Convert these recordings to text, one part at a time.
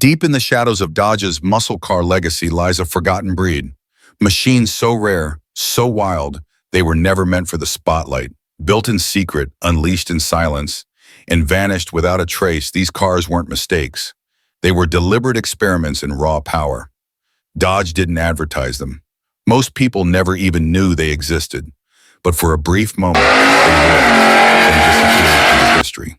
Deep in the shadows of Dodge's muscle car legacy lies a forgotten breed. Machines so rare, so wild, they were never meant for the spotlight. Built in secret, unleashed in silence, and vanished without a trace, these cars weren't mistakes. They were deliberate experiments in raw power. Dodge didn't advertise them. Most people never even knew they existed. But for a brief moment, they lived, then disappeared into history.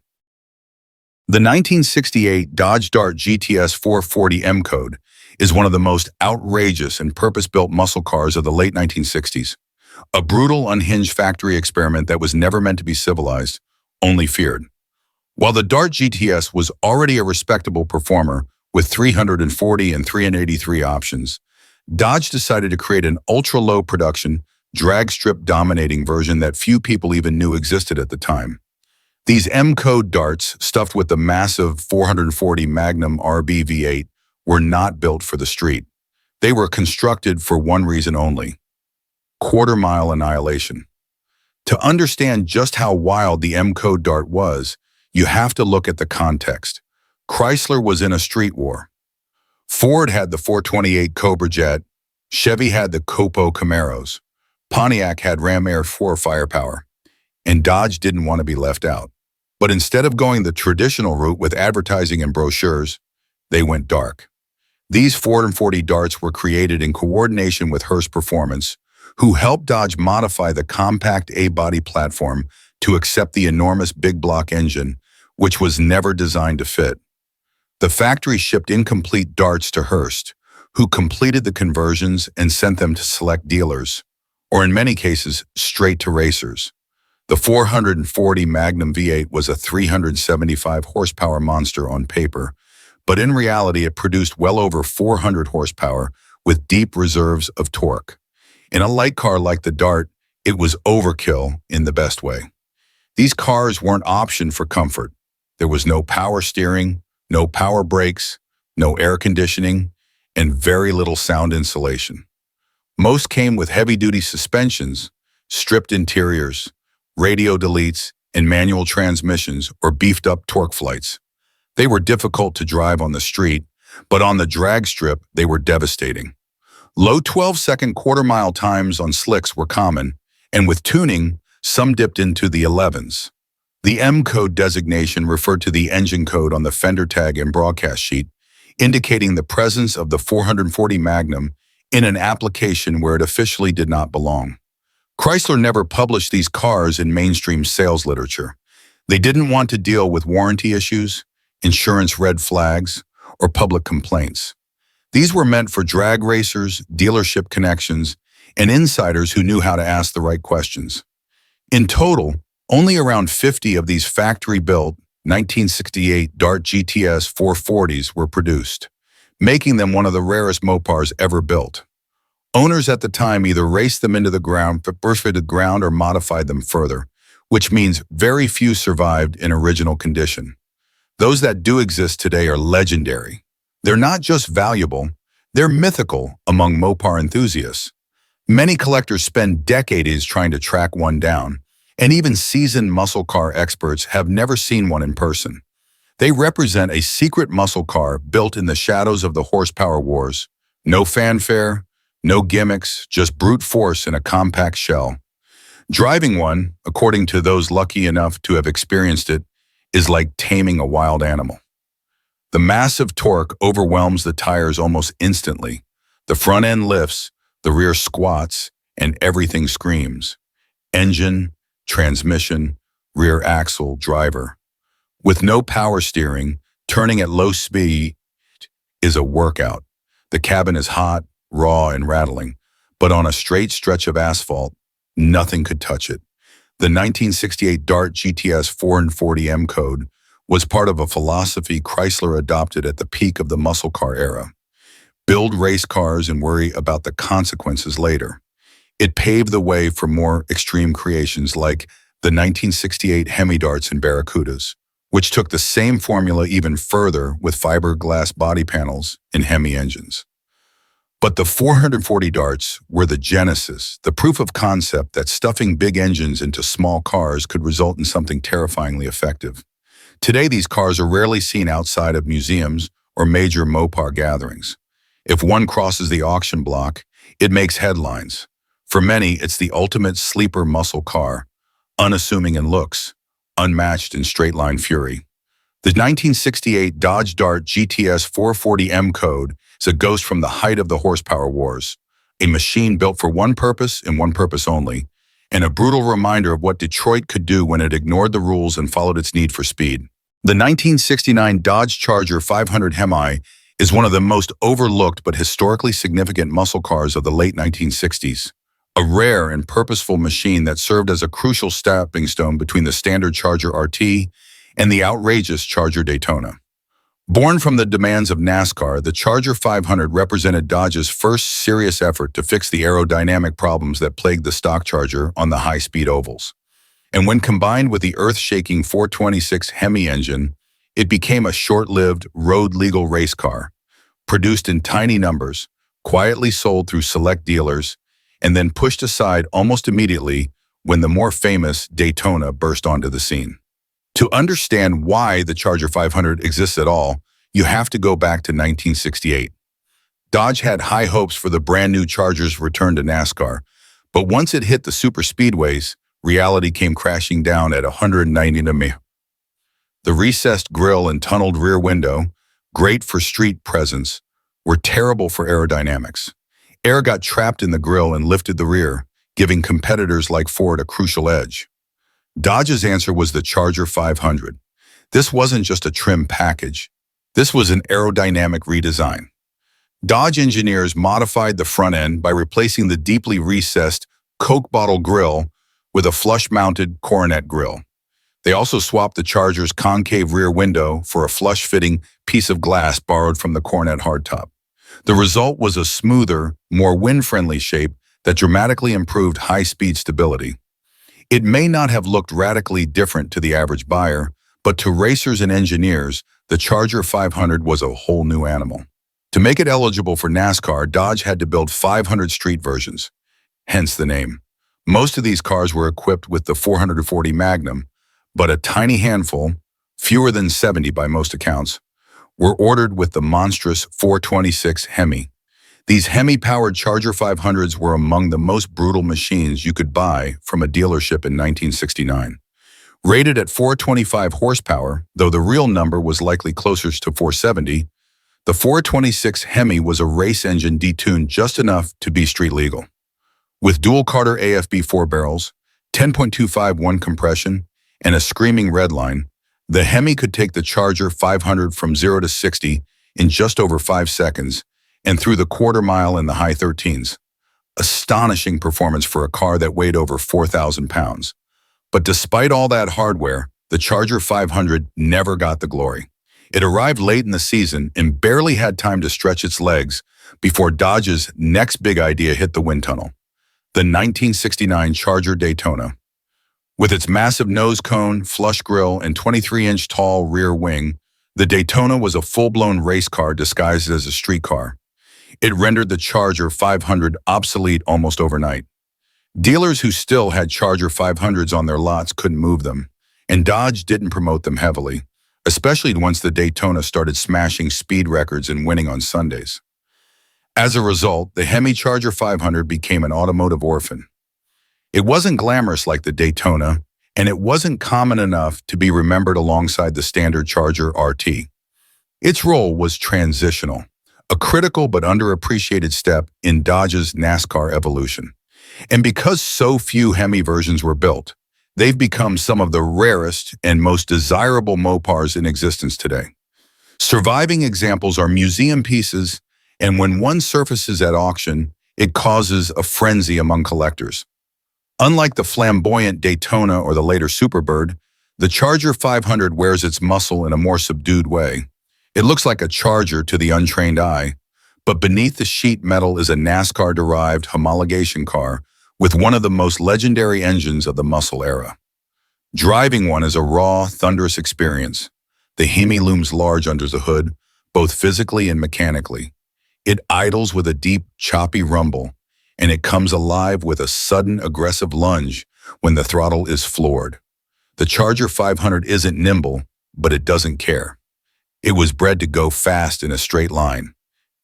The 1968 Dodge Dart GTS 440 M Code is one of the most outrageous and purpose-built muscle cars of the late 1960s. A brutal, unhinged factory experiment that was never meant to be civilized, only feared. While the Dart GTS was already a respectable performer with 340 and 383 options, Dodge decided to create an ultra-low production, drag strip dominating version that few people even knew existed at the time. These M-Code darts, stuffed with the massive 440 Magnum RB V8, were not built for the street. They were constructed for one reason only: quarter-mile annihilation. To understand just how wild the M-Code dart was, you have to look at the context. Chrysler was in a street war. Ford had the 428 Cobra Jet, Chevy had the Copo Camaros, Pontiac had Ram Air 4 firepower, and Dodge didn't want to be left out. But instead of going the traditional route with advertising and brochures, they went dark. These 440 darts were created in coordination with Hearst Performance, who helped Dodge modify the compact A-body platform to accept the enormous big block engine, which was never designed to fit. The factory shipped incomplete darts to Hearst, who completed the conversions and sent them to select dealers, or in many cases, straight to racers. The 440 Magnum V8 was a 375 horsepower monster on paper, but in reality it produced well over 400 horsepower with deep reserves of torque. In a light car like the Dart, it was overkill in the best way. These cars weren't optioned for comfort. There was no power steering, no power brakes, no air conditioning, and very little sound insulation. Most came with heavy-duty suspensions, stripped interiors, radio deletes, and manual transmissions or beefed-up torque flights. They were difficult to drive on the street, but on the drag strip, they were devastating. Low 12-second quarter-mile times on slicks were common, and with tuning, some dipped into the 11s. The M-Code designation referred to the engine code on the fender tag and broadcast sheet, indicating the presence of the 440 Magnum in an application where it officially did not belong. Chrysler never published these cars in mainstream sales literature. They didn't want to deal with warranty issues, insurance red flags, or public complaints. These were meant for drag racers, dealership connections, and insiders who knew how to ask the right questions. In total, only around 50 of these factory-built 1968 Dart GTS 440s were produced, making them one of the rarest Mopars ever built. Owners at the time either raced them into the ground, perfected ground, or modified them further, which means very few survived in original condition. Those that do exist today are legendary. They're not just valuable, they're mythical among Mopar enthusiasts. Many collectors spend decades trying to track one down, and even seasoned muscle car experts have never seen one in person. They represent a secret muscle car built in the shadows of the horsepower wars. No fanfare, no gimmicks, just brute force in a compact shell. Driving one, according to those lucky enough to have experienced it, is like taming a wild animal. The massive torque overwhelms the tires almost instantly. The front end lifts, the rear squats, and everything screams. Engine, transmission, rear axle, driver. With no power steering, turning at low speed is a workout. The cabin is hot, raw, and rattling, but on a straight stretch of asphalt, nothing could touch it. The 1968 Dart GTS 440 M Code was part of a philosophy Chrysler adopted at the peak of the muscle car era. Build race cars and worry about the consequences later. It paved the way for more extreme creations like the 1968 Hemi Darts and Barracudas, which took the same formula even further with fiberglass body panels and Hemi engines. But the 440 darts were the genesis, the proof of concept that stuffing big engines into small cars could result in something terrifyingly effective. Today, these cars are rarely seen outside of museums or major Mopar gatherings. If one crosses the auction block, it makes headlines. For many, it's the ultimate sleeper muscle car, unassuming in looks, unmatched in straight-line fury. The 1968 Dodge Dart GTS 440M code is a ghost from the height of the horsepower wars, a machine built for one purpose and one purpose only, and a brutal reminder of what Detroit could do when it ignored the rules and followed its need for speed. The 1969 Dodge Charger 500 Hemi is one of the most overlooked but historically significant muscle cars of the late 1960s, a rare and purposeful machine that served as a crucial stepping stone between the standard Charger RT and the outrageous Charger Daytona. Born from the demands of NASCAR, the Charger 500 represented Dodge's first serious effort to fix the aerodynamic problems that plagued the stock Charger on the high-speed ovals. And when combined with the earth-shaking 426 Hemi engine, it became a short-lived, road-legal race car, produced in tiny numbers, quietly sold through select dealers, and then pushed aside almost immediately when the more famous Daytona burst onto the scene. To understand why the Charger 500 exists at all, you have to go back to 1968. Dodge had high hopes for the brand-new Charger's return to NASCAR, but once it hit the superspeedways, reality came crashing down at 190 mph. The recessed grille and tunneled rear window, great for street presence, were terrible for aerodynamics. Air got trapped in the grille and lifted the rear, giving competitors like Ford a crucial edge. Dodge's answer was the Charger 500. This wasn't just a trim package. This was an aerodynamic redesign. Dodge engineers modified the front end by replacing the deeply recessed Coke bottle grille with a flush-mounted coronet grille. They also swapped the Charger's concave rear window for a flush-fitting piece of glass borrowed from the coronet hardtop. The result was a smoother, more wind-friendly shape that dramatically improved high-speed stability. It may not have looked radically different to the average buyer, but to racers and engineers, the Charger 500 was a whole new animal. To make it eligible for NASCAR, Dodge had to build 500 street versions, hence the name. Most of these cars were equipped with the 440 Magnum, but a tiny handful, fewer than 70 by most accounts, were ordered with the monstrous 426 Hemi. These Hemi-powered Charger 500s were among the most brutal machines you could buy from a dealership in 1969. Rated at 425 horsepower, though the real number was likely closer to 470, the 426 Hemi was a race engine detuned just enough to be street legal. With dual Carter AFB 4 barrels, 10.251 compression, and a screaming redline, the Hemi could take the Charger 500 from 0 to 60 in just over 5 seconds and through the quarter mile in the high 13s. Astonishing performance for a car that weighed over 4,000 pounds. But despite all that hardware, the Charger 500 never got the glory. It arrived late in the season and barely had time to stretch its legs before Dodge's next big idea hit the wind tunnel, the 1969 Charger Daytona. With its massive nose cone, flush grille, and 23-inch tall rear wing, the Daytona was a full-blown race car disguised as a street car. It rendered the Charger 500 obsolete almost overnight. Dealers who still had Charger 500s on their lots couldn't move them, and Dodge didn't promote them heavily, especially once the Daytona started smashing speed records and winning on Sundays. As a result, the Hemi Charger 500 became an automotive orphan. It wasn't glamorous like the Daytona, and it wasn't common enough to be remembered alongside the standard Charger RT. Its role was transitional, a critical but underappreciated step in Dodge's NASCAR evolution. And because so few Hemi versions were built, they've become some of the rarest and most desirable Mopars in existence today. Surviving examples are museum pieces, and when one surfaces at auction, it causes a frenzy among collectors. Unlike the flamboyant Daytona or the later Superbird, the Charger 500 wears its muscle in a more subdued way. It looks like a Charger to the untrained eye, but beneath the sheet metal is a NASCAR-derived homologation car with one of the most legendary engines of the muscle era. Driving one is a raw, thunderous experience. The Hemi looms large under the hood, both physically and mechanically. It idles with a deep, choppy rumble, and it comes alive with a sudden, aggressive lunge when the throttle is floored. The Charger 500 isn't nimble, but it doesn't care. It was bred to go fast in a straight line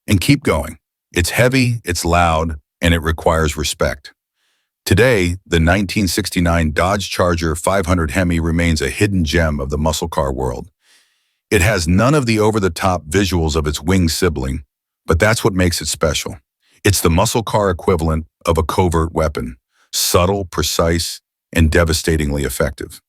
and keep going. It's heavy, it's loud, and it requires respect. Today, the 1969 Dodge Charger 500 Hemi remains a hidden gem of the muscle car world. It has none of the over-the-top visuals of its winged sibling, but that's what makes it special. It's the muscle car equivalent of a covert weapon, subtle, precise, and devastatingly effective.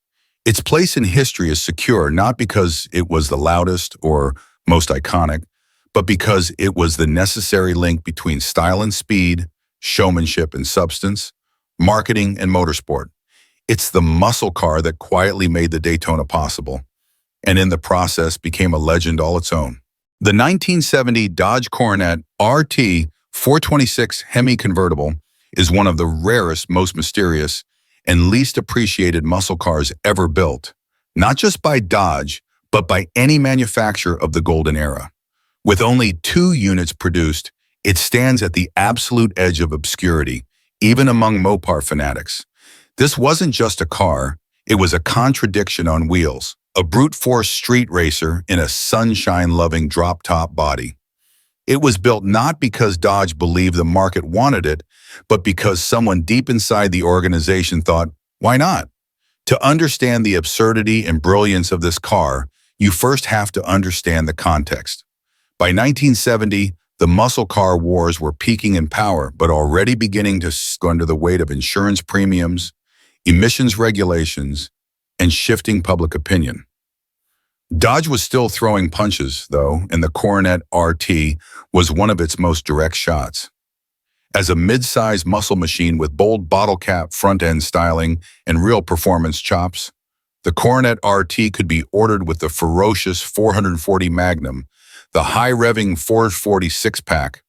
Its place in history is secure not because it was the loudest or most iconic, but because it was the necessary link between style and speed, showmanship and substance, marketing and motorsport. It's the muscle car that quietly made the Daytona possible, and in the process became a legend all its own. The 1970 Dodge Coronet RT 426 Hemi convertible is one of the rarest, most mysterious, and least appreciated muscle cars ever built, not just by Dodge, but by any manufacturer of the golden era. With only 2 units produced, it stands at the absolute edge of obscurity, even among Mopar fanatics. This wasn't just a car, it was a contradiction on wheels, a brute force street racer in a sunshine-loving drop-top body. It was built not because Dodge believed the market wanted it, but because someone deep inside the organization thought, why not? To understand the absurdity and brilliance of this car, you first have to understand the context. By 1970, the muscle car wars were peaking in power, but already beginning to sink under the weight of insurance premiums, emissions regulations, and shifting public opinion. Dodge was still throwing punches, though, and the Coronet RT was one of its most direct shots. As a mid-size muscle machine with bold bottle cap front-end styling and real performance chops, the Coronet RT could be ordered with the ferocious 440 Magnum, the high-revving 440 six-pack,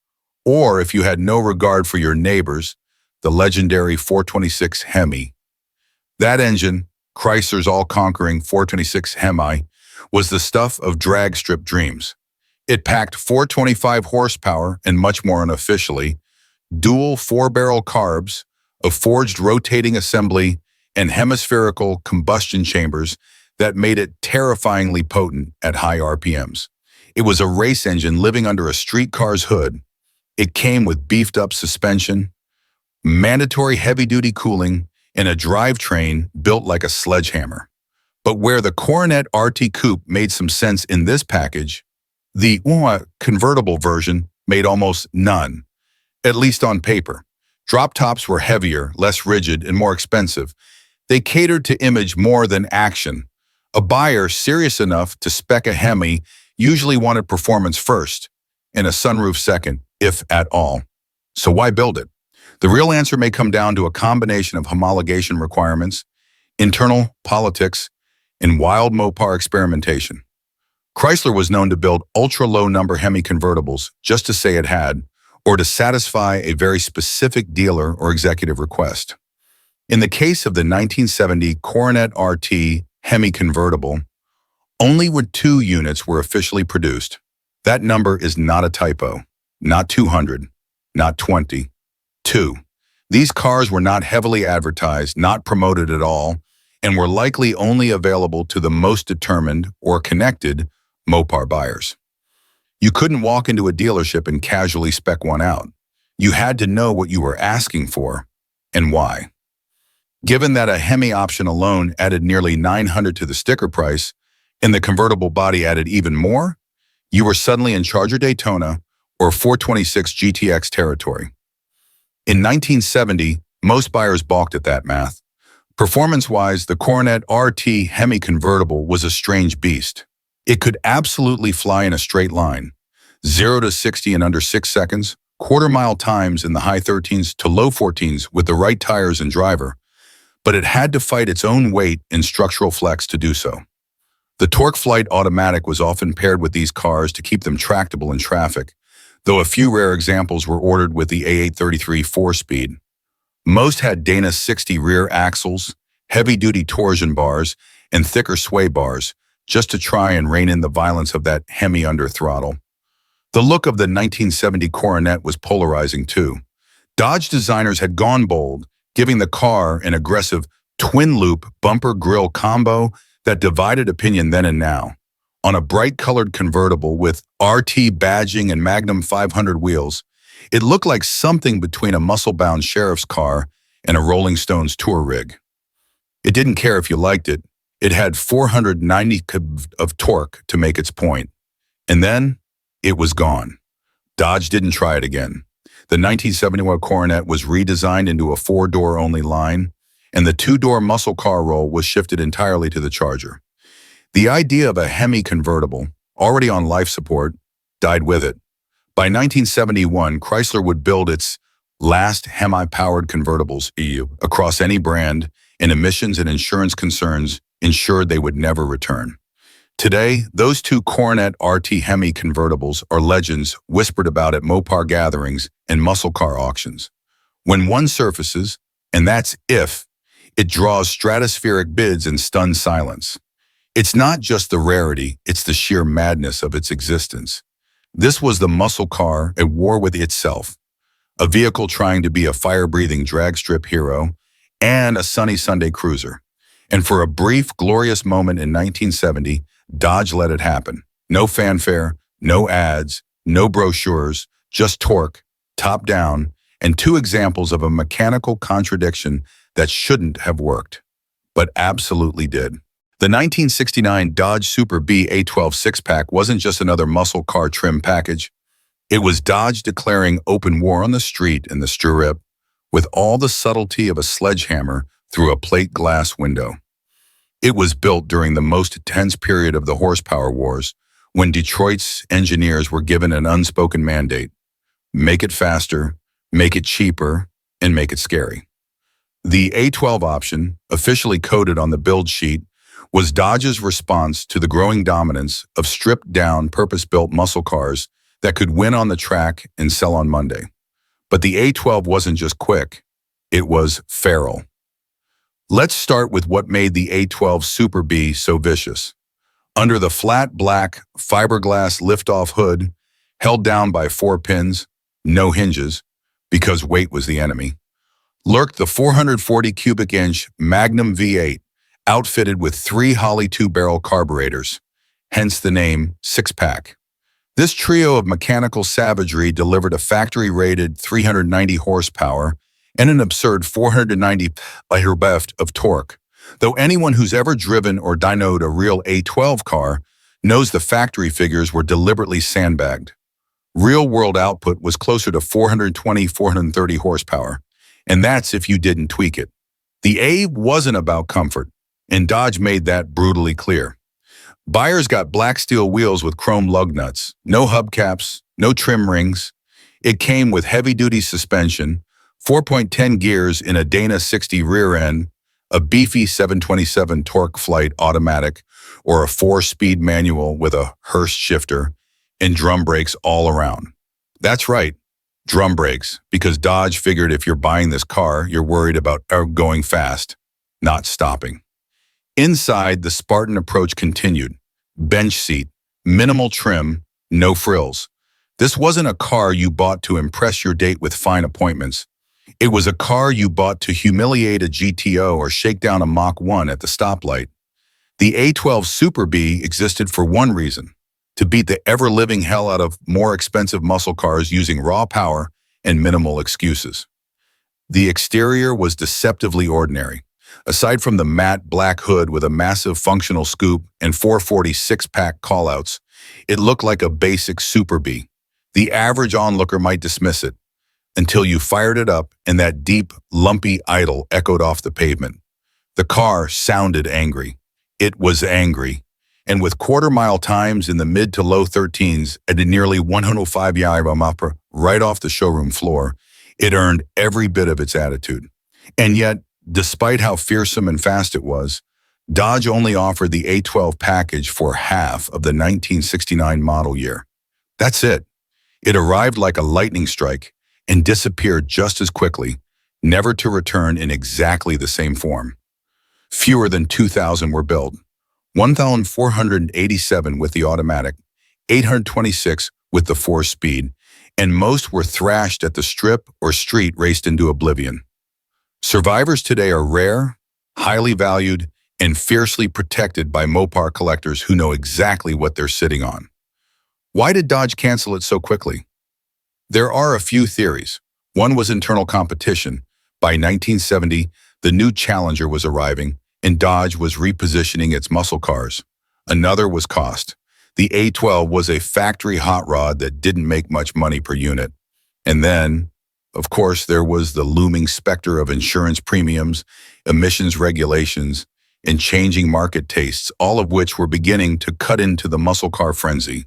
or if you had no regard for your neighbors, the legendary 426 Hemi. That engine, Chrysler's all-conquering 426 Hemi, was the stuff of drag strip dreams. It packed 425 horsepower and much more unofficially, dual 4-barrel carbs, a forged rotating assembly, and hemispherical combustion chambers that made it terrifyingly potent at high RPMs. It was a race engine living under a street car's hood. It came with beefed-up suspension, mandatory heavy-duty cooling, and a drivetrain built like a sledgehammer. But where the Coronet RT Coupe made some sense in this package, the convertible version made almost none, at least on paper. Drop tops were heavier, less rigid, and more expensive. They catered to image more than action. A buyer serious enough to spec a Hemi usually wanted performance first, and a sunroof second, if at all. So why build it? The real answer may come down to a combination of homologation requirements, internal politics, and wild Mopar experimentation. Chrysler was known to build ultra-low-number Hemi convertibles just to say it had, or to satisfy a very specific dealer or executive request. In the case of the 1970 Coronet RT Hemi convertible, only 2 units were officially produced. That number is not a typo, not 200, not 20, 2. These cars were not heavily advertised, not promoted at all, and were likely only available to the most determined or connected Mopar buyers. You couldn't walk into a dealership and casually spec one out. You had to know what you were asking for and why. Given that a Hemi option alone added nearly $900 to the sticker price and the convertible body added even more, you were suddenly in Charger Daytona or 426 GTX territory. In 1970, most buyers balked at that math. Performance-wise, the Coronet RT Hemi convertible was a strange beast. It could absolutely fly in a straight line, 0 to 60 in under 6 seconds, quarter-mile times in the high 13s to low 14s with the right tires and driver, but it had to fight its own weight and structural flex to do so. The Torque Flight automatic was often paired with these cars to keep them tractable in traffic, though a few rare examples were ordered with the A833 4-speed. Most had Dana 60 rear axles, heavy-duty torsion bars, and thicker sway bars, just to try and rein in the violence of that Hemi under throttle. The look of the 1970 Coronet was polarizing too. Dodge designers had gone bold, giving the car an aggressive twin-loop bumper grille combo that divided opinion then and now. On a bright-colored convertible with RT badging and Magnum 500 wheels, it looked like something between a muscle-bound sheriff's car and a Rolling Stones tour rig. It didn't care if you liked it. It had 490 of torque to make its point. And then, it was gone. Dodge didn't try it again. The 1971 Coronet was redesigned into a four-door only line, and the two-door muscle car role was shifted entirely to the Charger. The idea of a Hemi convertible, already on life support, died with it. By 1971, Chrysler would build its last Hemi-powered convertibles across any brand, and emissions and insurance concerns ensured they would never return. Today, those two Coronet RT Hemi convertibles are legends whispered about at Mopar gatherings and muscle car auctions. When one surfaces, and that's if, it draws stratospheric bids and stunned silence. It's not just the rarity, it's the sheer madness of its existence. This was the muscle car at war with itself, a vehicle trying to be a fire-breathing drag strip hero and a sunny Sunday cruiser. And for a brief, glorious moment in 1970, Dodge let it happen. No fanfare, no ads, no brochures, just torque, top down, and two examples of a mechanical contradiction that shouldn't have worked, but absolutely did. The 1969 Dodge Super B A12 six-pack wasn't just another muscle car trim package. It was Dodge declaring open war on the street and the strip with all the subtlety of a sledgehammer through a plate glass window. It was built during the most tense period of the horsepower wars, when Detroit's engineers were given an unspoken mandate: make it faster, make it cheaper, and make it scary. The A12 option, officially coded on the build sheet, was Dodge's response to the growing dominance of stripped-down, purpose-built muscle cars that could win on the track and sell on Monday. But the A12 wasn't just quick, it was feral. Let's start with what made the A12 Super B so vicious. Under the flat black fiberglass lift-off hood, held down by 4 pins, no hinges, because weight was the enemy, lurked the 440 cubic inch Magnum V8, outfitted with 3 Holley 2-barrel carburetors, hence the name six-pack. This trio of mechanical savagery delivered a factory-rated 390 horsepower and an absurd 490 pound-feet of torque, though anyone who's ever driven or dynoed a real A12 car knows the factory figures were deliberately sandbagged. Real-world output was closer to 420-430 horsepower, and that's if you didn't tweak it. The A wasn't about comfort, and Dodge made that brutally clear. Buyers got black steel wheels with chrome lug nuts, no hubcaps, no trim rings. It came with heavy-duty suspension, 4.10 gears in a Dana 60 rear end, a beefy 727 torque flight automatic, or a 4-speed manual with a Hurst shifter, and drum brakes all around. That's right, drum brakes, because Dodge figured if you're buying this car, you're worried about going fast, not stopping. Inside, the Spartan approach continued. Bench seat, minimal trim, no frills. This wasn't a car you bought to impress your date with fine appointments. It was a car you bought to humiliate a GTO or shake down a Mach 1 at the stoplight. The A12 Super B existed for one reason: to beat the ever-living hell out of more expensive muscle cars using raw power and minimal excuses. The exterior was deceptively ordinary. Aside from the matte black hood with a massive functional scoop and 440 six-pack callouts, it looked like a basic Super B. The average onlooker might dismiss it, until you fired it up and that deep, lumpy idle echoed off the pavement. The car sounded angry. It was angry. And with quarter-mile times in the mid to low 13s at a nearly 105 km/h right off the showroom floor, it earned every bit of its attitude. And yet, despite how fearsome and fast it was, Dodge only offered the A12 package for half of the 1969 model year. That's it. It arrived like a lightning strike and disappeared just as quickly, never to return in exactly the same form. Fewer than 2,000 were built. 1,487 with the automatic, 826 with the 4-speed, and most were thrashed at the strip or street raced into oblivion. Survivors today are rare, highly valued, and fiercely protected by Mopar collectors who know exactly what they're sitting on. Why did Dodge cancel it so quickly? There are a few theories. One was internal competition. By 1970, the new Challenger was arriving, and Dodge was repositioning its muscle cars. Another was cost. The A12 was a factory hot rod that didn't make much money per unit. And then, of course, there was the looming specter of insurance premiums, emissions regulations, and changing market tastes, all of which were beginning to cut into the muscle car frenzy.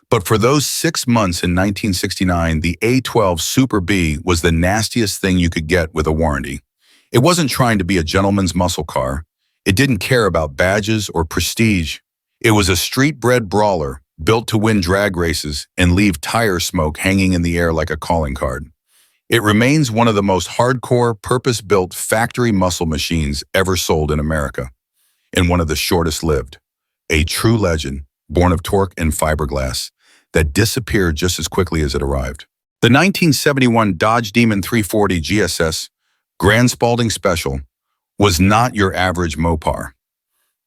But for those 6 months in 1969, the A12 Super B was the nastiest thing you could get with a warranty. It wasn't trying to be a gentleman's muscle car. It didn't care about badges or prestige. It was a street-bred brawler, built to win drag races and leave tire smoke hanging in the air like a calling card. It remains one of the most hardcore, purpose-built factory muscle machines ever sold in America, and one of the shortest lived. A true legend, born of torque and fiberglass, that disappeared just as quickly as it arrived. The 1971 Dodge Demon 340 GSS Grand Spalding Special was not your average Mopar.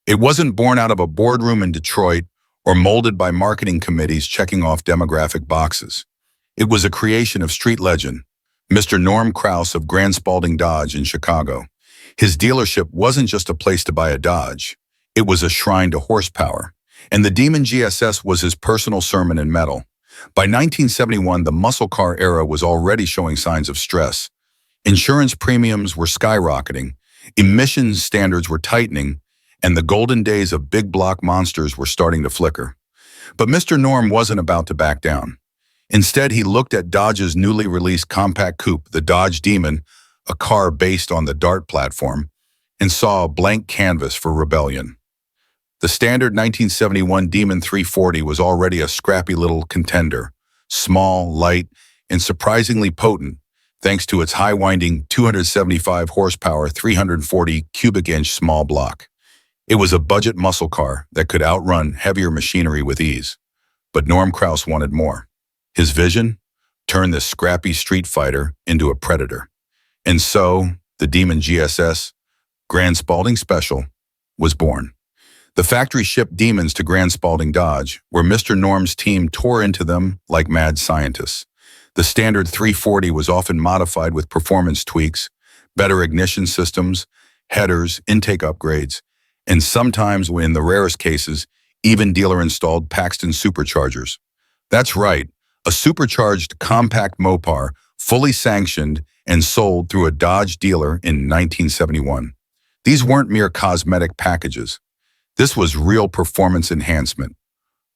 It wasn't born out of a boardroom in Detroit or molded by marketing committees checking off demographic boxes. It was a creation of street legend, Mr. Norm Krause of Grand Spalding Dodge in Chicago. His dealership wasn't just a place to buy a Dodge. It was a shrine to horsepower. And the Demon GSS was his personal sermon in metal. By 1971, the muscle car era was already showing signs of stress. Insurance premiums were skyrocketing, emissions standards were tightening, and the golden days of big block monsters were starting to flicker. But Mr. Norm wasn't about to back down. Instead, he looked at Dodge's newly released compact coupe, the Dodge Demon, a car based on the Dart platform, and saw a blank canvas for rebellion. The standard 1971 Demon 340 was already a scrappy little contender, small, light, and surprisingly potent, thanks to its high-winding 275 horsepower, 340 cubic inch small block. It was a budget muscle car that could outrun heavier machinery with ease. But Norm Krause wanted more. His vision? Turn this scrappy street fighter into a predator. And so, the Demon GSS, Grand Spalding Special, was born. The factory shipped Demons to Grand Spalding Dodge, where Mr. Norm's team tore into them like mad scientists. The standard 340 was often modified with performance tweaks, better ignition systems, headers, intake upgrades, and sometimes, in the rarest cases, even dealer-installed Paxton superchargers. That's right, a supercharged compact Mopar, fully sanctioned and sold through a Dodge dealer in 1971. These weren't mere cosmetic packages. This was real performance enhancement,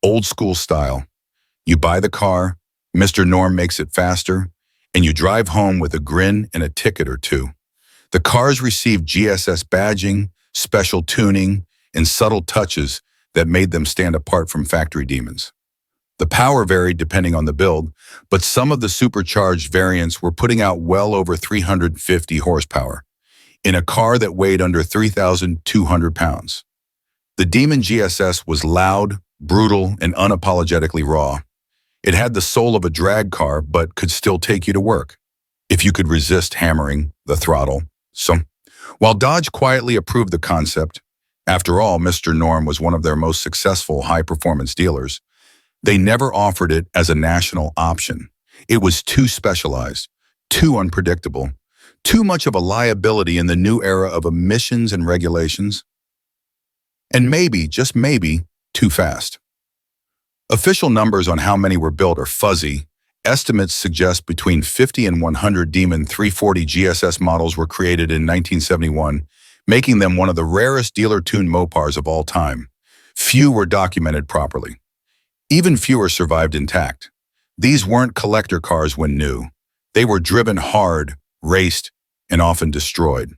old school style. You buy the car, Mr. Norm makes it faster, and you drive home with a grin and a ticket or two. The cars received GSS badging, special tuning, and subtle touches that made them stand apart from factory Demons. The power varied depending on the build, but some of the supercharged variants were putting out well over 350 horsepower in a car that weighed under 3,200 pounds. The Demon GSS was loud, brutal, and unapologetically raw. It had the soul of a drag car, but could still take you to work, if you could resist hammering the throttle. So, while Dodge quietly approved the concept, after all, Mr. Norm was one of their most successful high-performance dealers, they never offered it as a national option. It was too specialized, too unpredictable, too much of a liability in the new era of emissions and regulations, and maybe, just maybe, too fast. Official numbers on how many were built are fuzzy. Estimates suggest between 50 and 100 Demon 340 GSS models were created in 1971, making them one of the rarest dealer-tuned Mopars of all time. Few were documented properly. Even fewer survived intact. These weren't collector cars when new. They were driven hard, raced, and often destroyed.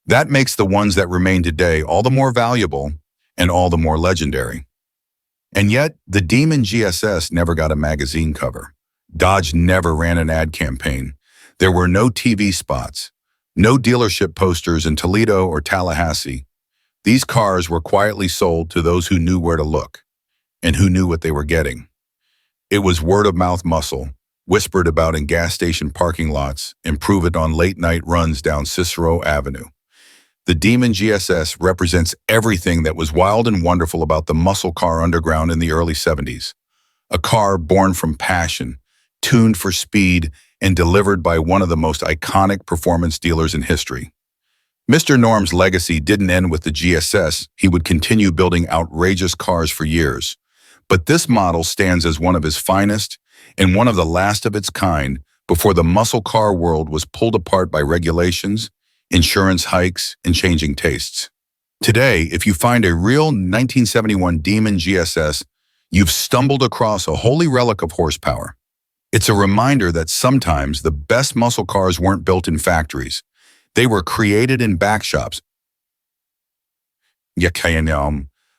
That makes the ones that remain today all the more valuable and all the more legendary. And yet, the Demon GSS never got a magazine cover. Dodge never ran an ad campaign. There were no TV spots, no dealership posters in Toledo or Tallahassee. These cars were quietly sold to those who knew where to look and who knew what they were getting. It was word-of-mouth muscle, whispered about in gas station parking lots, and proven on late-night runs down Cicero Avenue. The Demon GSS represents everything that was wild and wonderful about the muscle car underground in the early 70s. A car born from passion, tuned for speed, and delivered by one of the most iconic performance dealers in history. Mr. Norm's legacy didn't end with the GSS. He would continue building outrageous cars for years. But this model stands as one of his finest and one of the last of its kind before the muscle car world was pulled apart by regulations, insurance hikes, and changing tastes. Today, if you find a real 1971 Demon GSS, you've stumbled across a holy relic of horsepower. It's a reminder that sometimes the best muscle cars weren't built in factories. They were created in back shops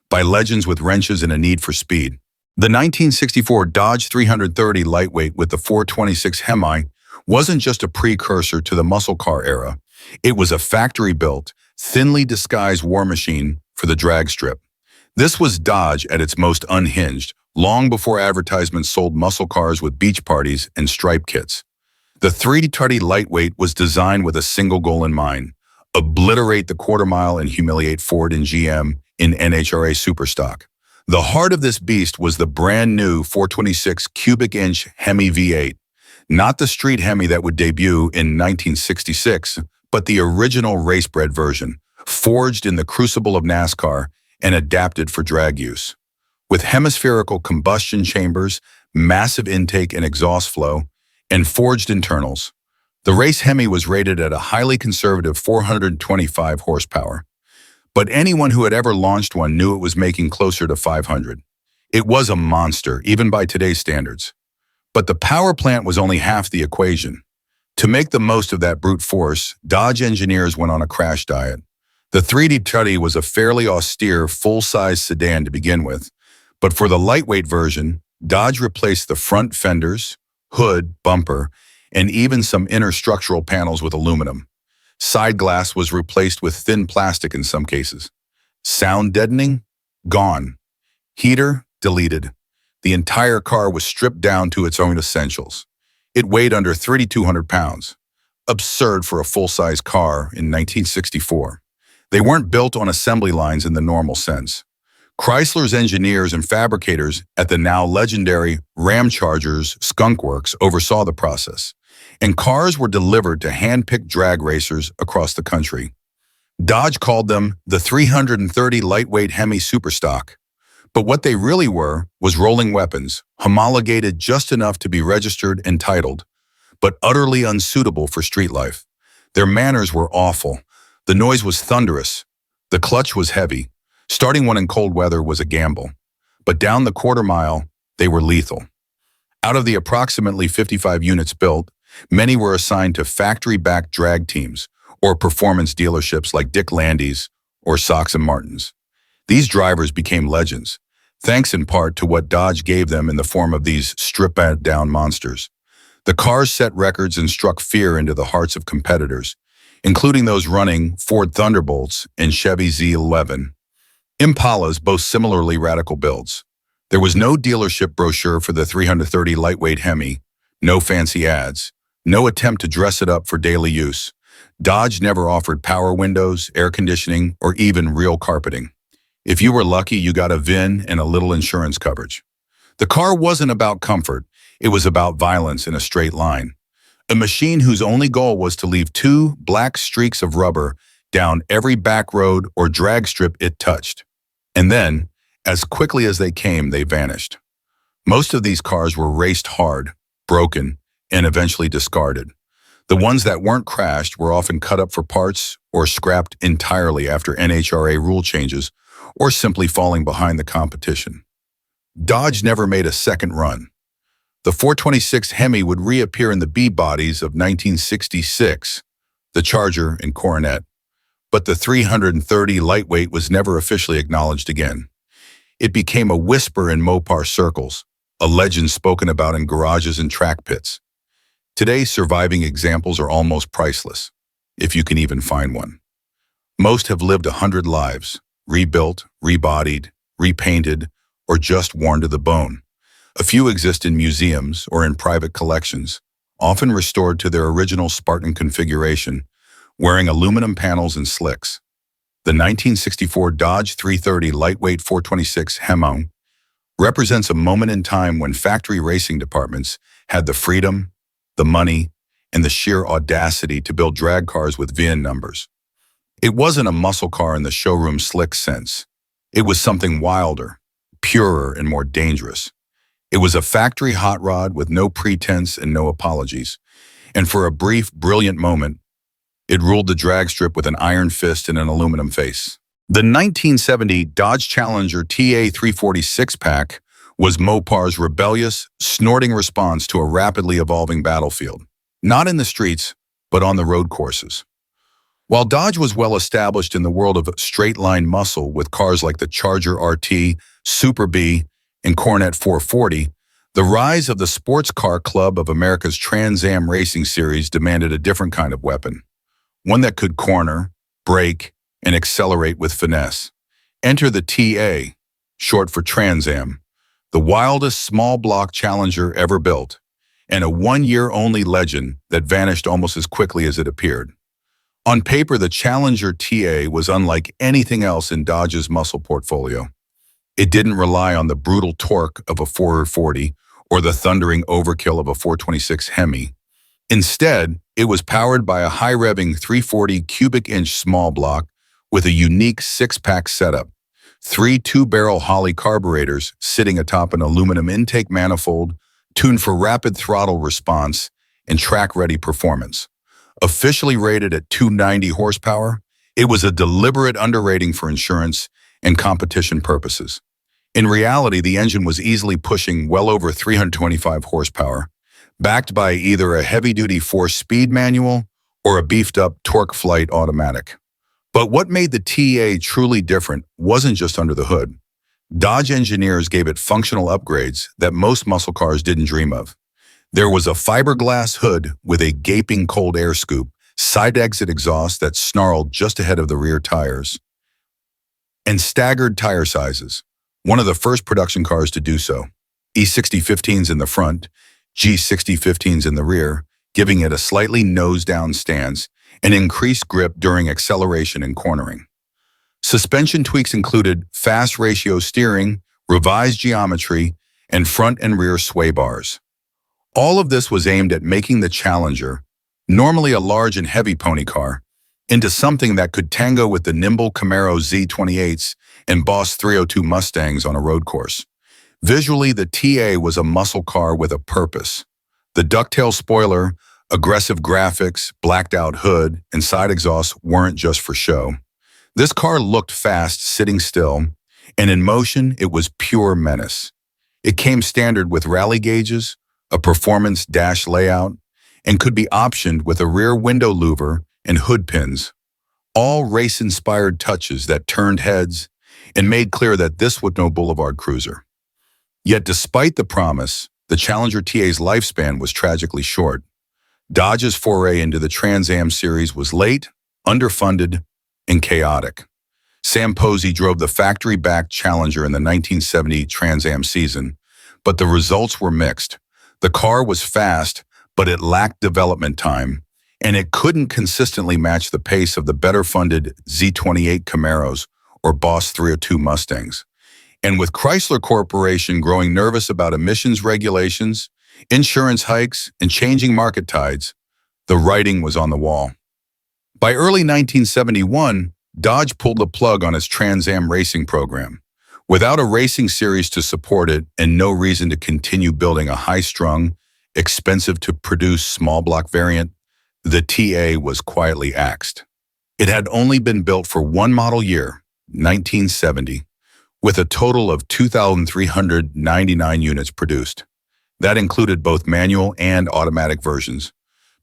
by legends with wrenches and a need for speed. The 1964 Dodge 330 lightweight with the 426 Hemi wasn't just a precursor to the muscle car era. It was a factory-built, thinly disguised war machine for the drag strip. This was Dodge at its most unhinged, long before advertisements sold muscle cars with beach parties and stripe kits. The 330 lightweight was designed with a single goal in mind: obliterate the quarter mile and humiliate Ford and GM in NHRA Superstock. The heart of this beast was the brand new 426 cubic inch Hemi V8, not the street Hemi that would debut in 1966, but the original race-bred version, forged in the crucible of NASCAR and adapted for drag use. With hemispherical combustion chambers, massive intake and exhaust flow, and forged internals, the race Hemi was rated at a highly conservative 425 horsepower. But anyone who had ever launched one knew it was making closer to 500. It was a monster, even by today's standards. But the power plant was only half the equation. To make the most of that brute force, Dodge engineers went on a crash diet. The 330 was a fairly austere, full-size sedan to begin with, but for the lightweight version, Dodge replaced the front fenders, hood, bumper, and even some inner structural panels with aluminum. Side glass was replaced with thin plastic in some cases. Sound deadening? Gone. Heater? Deleted. The entire car was stripped down to its own essentials. It weighed under 3,200 pounds. Absurd for a full-size car in 1964. They weren't built on assembly lines in the normal sense. Chrysler's engineers and fabricators at the now legendary Ramchargers Skunk Works oversaw the process, and cars were delivered to hand-picked drag racers across the country. Dodge called them the 330 lightweight Hemi Superstock, but what they really were was rolling weapons, homologated just enough to be registered and titled, but utterly unsuitable for street life. Their manners were awful. The noise was thunderous. The clutch was heavy. Starting one in cold weather was a gamble. But down the quarter mile, they were lethal. Out of the approximately 55 units built, many were assigned to factory-backed drag teams or performance dealerships like Dick Landy's or Sox and Martin's. These drivers became legends, thanks in part to what Dodge gave them in the form of these stripped-down monsters. The cars set records and struck fear into the hearts of competitors, including those running Ford Thunderbolts and Chevy Z11. Impalas boast similarly radical builds. There was no dealership brochure for the 330 lightweight Hemi, no fancy ads, no attempt to dress it up for daily use. Dodge never offered power windows, air conditioning, or even real carpeting. If you were lucky, you got a VIN and a little insurance coverage. The car wasn't about comfort, it was about violence in a straight line. A machine whose only goal was to leave 2 black streaks of rubber down every back road or drag strip it touched. And then, as quickly as they came, they vanished. Most of these cars were raced hard, broken, and eventually discarded. The ones that weren't crashed were often cut up for parts or scrapped entirely after NHRA rule changes or simply falling behind the competition. Dodge never made a second run. The 426 Hemi would reappear in the B-bodies of 1966, the Charger and Coronet, but the 330 lightweight was never officially acknowledged again. It became a whisper in Mopar circles, a legend spoken about in garages and track pits. Today's surviving examples are almost priceless, if you can even find one. Most have lived 100 lives, rebuilt, rebodied, repainted, or just worn to the bone. A few exist in museums or in private collections, often restored to their original Spartan configuration, wearing aluminum panels and slicks. The 1964 Dodge 330 lightweight 426 Hemo represents a moment in time when factory racing departments had the freedom, the money, and the sheer audacity to build drag cars with VIN numbers. It wasn't a muscle car in the showroom slick sense. It was something wilder, purer, and more dangerous. It was a factory hot rod with no pretense and no apologies. And for a brief, brilliant moment, it ruled the drag strip with an iron fist and an aluminum face. The 1970 Dodge Challenger TA 340 six-pack was Mopar's rebellious, snorting response to a rapidly evolving battlefield. Not in the streets, but on the road courses. While Dodge was well established in the world of straight-line muscle with cars like the Charger RT, Super B, and Corvette 440, the rise of the Sports Car Club of America's Trans Am Racing Series demanded a different kind of weapon. One that could corner, brake, and accelerate with finesse. Enter the TA, short for Trans Am, the wildest small-block Challenger ever built, and a one-year-only legend that vanished almost as quickly as it appeared. On paper, the Challenger TA was unlike anything else in Dodge's muscle portfolio. It didn't rely on the brutal torque of a 440 or the thundering overkill of a 426 Hemi. Instead, it was powered by a high-revving 340 cubic inch small block with a unique six-pack setup, 3 two-barrel Holley carburetors sitting atop an aluminum intake manifold tuned for rapid throttle response and track-ready performance. Officially rated at 290 horsepower, it was a deliberate underrating for insurance and competition purposes. In reality, the engine was easily pushing well over 325 horsepower, backed by either a heavy-duty 4-speed manual or a beefed-up torque flight automatic. But what made the TA truly different wasn't just under the hood. Dodge engineers gave it functional upgrades that most muscle cars didn't dream of. There was a fiberglass hood with a gaping cold air scoop, side exit exhaust that snarled just ahead of the rear tires, and staggered tire sizes, one of the first production cars to do so. E60 15s in the front, G60 15s in the rear, giving it a slightly nose-down stance and increased grip during acceleration and cornering. Suspension tweaks included fast ratio steering, revised geometry, and front and rear sway bars. All of this was aimed at making the Challenger, normally a large and heavy pony car, into something that could tango with the nimble Camaro Z28s and Boss 302 Mustangs on a road course. Visually, the TA was a muscle car with a purpose. The ducktail spoiler, aggressive graphics, blacked-out hood, and side exhausts weren't just for show. This car looked fast sitting still, and in motion, it was pure menace. It came standard with rally gauges, a performance dash layout, and could be optioned with a rear window louver and hood pins, all race-inspired touches that turned heads and made clear that this was no boulevard cruiser. Yet despite the promise, the Challenger TA's lifespan was tragically short. Dodge's foray into the Trans Am series was late, underfunded, and chaotic. Sam Posey drove the factory-backed Challenger in the 1970 Trans Am season, but the results were mixed. The car was fast, but it lacked development time, and it couldn't consistently match the pace of the better-funded Z28 Camaros or Boss 302 Mustangs. And with Chrysler Corporation growing nervous about emissions regulations, insurance hikes, and changing market tides, the writing was on the wall. By early 1971, Dodge pulled the plug on its Trans Am racing program. Without a racing series to support it and no reason to continue building a high-strung, expensive-to-produce small-block variant, the TA was quietly axed. It had only been built for one model year, 1970, with a total of 2,399 units produced. That included both manual and automatic versions,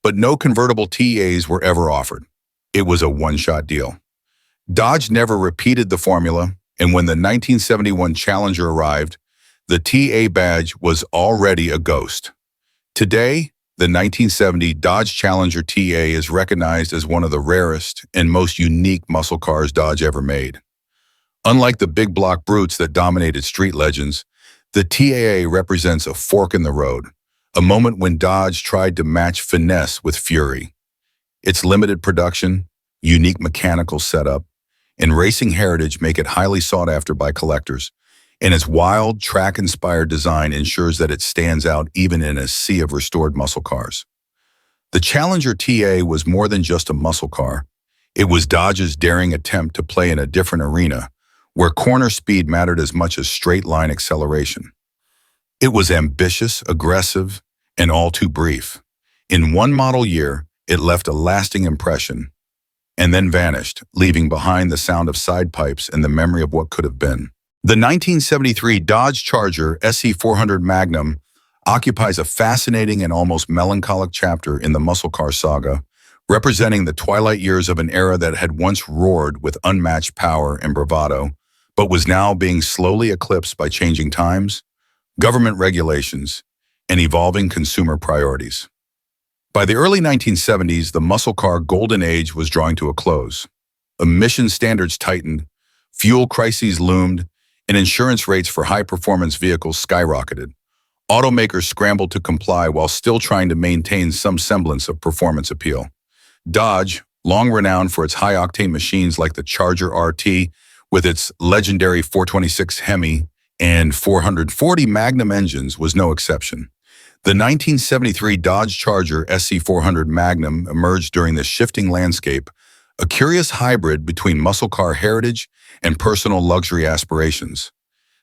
but no convertible TAs were ever offered. It was a one-shot deal. Dodge never repeated the formula, and when the 1971 Challenger arrived, the TA badge was already a ghost. Today, the 1970 Dodge Challenger TA is recognized as one of the rarest and most unique muscle cars Dodge ever made. Unlike the big block brutes that dominated street legends, the TA represents a fork in the road, a moment when Dodge tried to match finesse with fury. Its limited production, unique mechanical setup, and racing heritage make it highly sought after by collectors, and its wild, track-inspired design ensures that it stands out even in a sea of restored muscle cars. The Challenger TA was more than just a muscle car. It was Dodge's daring attempt to play in a different arena, where corner speed mattered as much as straight-line acceleration. It was ambitious, aggressive, and all too brief. In one model year, it left a lasting impression, and then vanished, leaving behind the sound of side pipes and the memory of what could have been. The 1973 Dodge Charger SE400 Magnum occupies a fascinating and almost melancholic chapter in the muscle car saga, representing the twilight years of an era that had once roared with unmatched power and bravado, but was now being slowly eclipsed by changing times, government regulations, and evolving consumer priorities. By the early 1970s, the muscle car golden age was drawing to a close. Emission standards tightened, fuel crises loomed, and insurance rates for high-performance vehicles skyrocketed. Automakers scrambled to comply while still trying to maintain some semblance of performance appeal. Dodge, long renowned for its high-octane machines like the Charger RT with its legendary 426 Hemi and 440 Magnum engines, was no exception. The 1973 Dodge Charger SE400 Magnum emerged during this shifting landscape, a curious hybrid between muscle car heritage and personal luxury aspirations.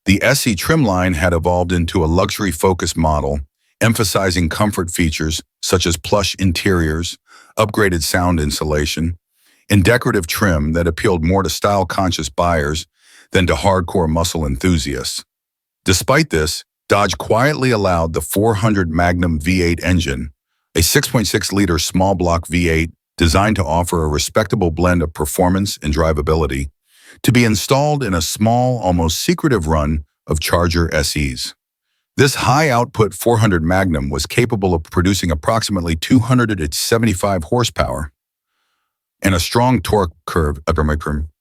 The SE trim line had evolved into a luxury-focused model, emphasizing comfort features such as plush interiors, upgraded sound insulation, and decorative trim that appealed more to style-conscious buyers than to hardcore muscle enthusiasts. Despite this, Dodge quietly allowed the 400 Magnum V8 engine, a 6.6-liter small-block V8 designed to offer a respectable blend of performance and drivability, to be installed in a small, almost secretive run of Charger SEs. This high-output 400 Magnum was capable of producing approximately 275 horsepower and a strong torque curve,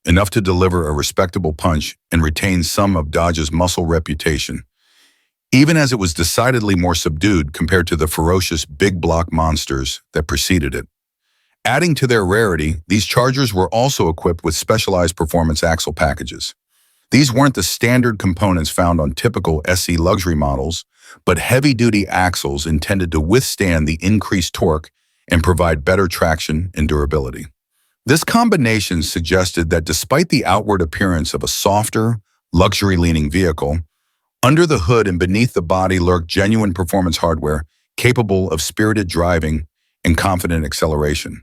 enough to deliver a respectable punch and retain some of Dodge's muscle reputation, even as it was decidedly more subdued compared to the ferocious big block monsters that preceded it. Adding to their rarity, these Chargers were also equipped with specialized performance axle packages. These weren't the standard components found on typical SE luxury models, but heavy-duty axles intended to withstand the increased torque and provide better traction and durability. This combination suggested that despite the outward appearance of a softer, luxury-leaning vehicle, under the hood and beneath the body lurked genuine performance hardware capable of spirited driving and confident acceleration.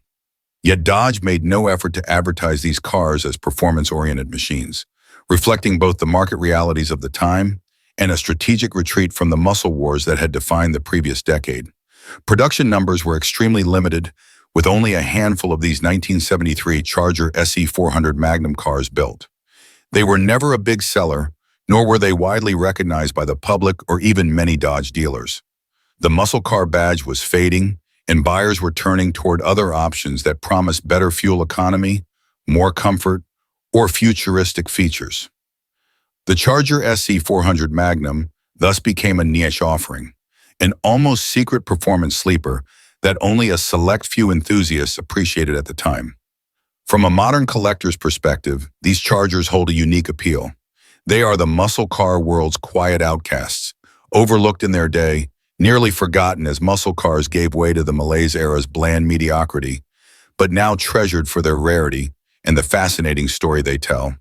Yet Dodge made no effort to advertise these cars as performance-oriented machines, reflecting both the market realities of the time and a strategic retreat from the muscle wars that had defined the previous decade. Production numbers were extremely limited, with only a handful of these 1973 Charger SE400 Magnum cars built. They were never a big seller, nor were they widely recognized by the public or even many Dodge dealers. The muscle car badge was fading, and buyers were turning toward other options that promised better fuel economy, more comfort, or futuristic features. The Charger SE400 Magnum thus became a niche offering, an almost secret performance sleeper that only a select few enthusiasts appreciated at the time. From a modern collector's perspective, these Chargers hold a unique appeal. They are the muscle car world's quiet outcasts, overlooked in their day, nearly forgotten as muscle cars gave way to the Malaise era's bland mediocrity, but now treasured for their rarity and the fascinating story they tell.